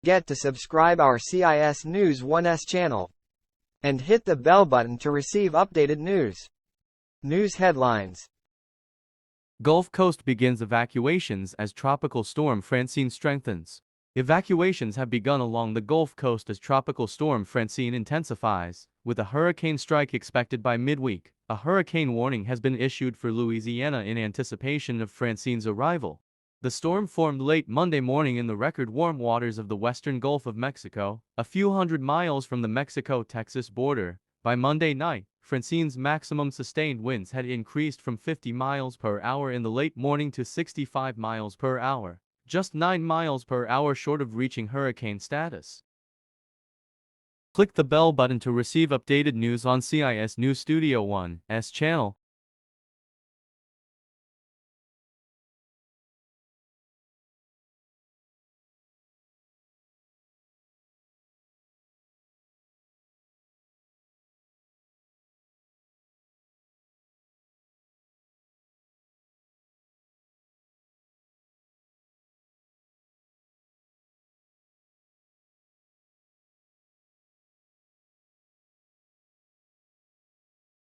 Get to subscribe our CIS News 1s channel and hit the bell button to receive updated news. News headlines. Gulf Coast begins evacuations as Tropical Storm Francine strengthens. Evacuations have begun along the Gulf Coast as Tropical Storm Francine intensifies, with a hurricane strike expected by midweek. A hurricane warning has been issued for Louisiana in anticipation of Francine's arrival. The storm formed late Monday morning in the record-warm waters of the western Gulf of Mexico, a few hundred miles from the Mexico-Texas border. By Monday night, Francine's maximum sustained winds had increased from 50 miles per hour in the late morning to 65 miles per hour, just 9 miles per hour short of reaching hurricane status. Click the bell button to receive updated news on CIS News Studio 1's channel.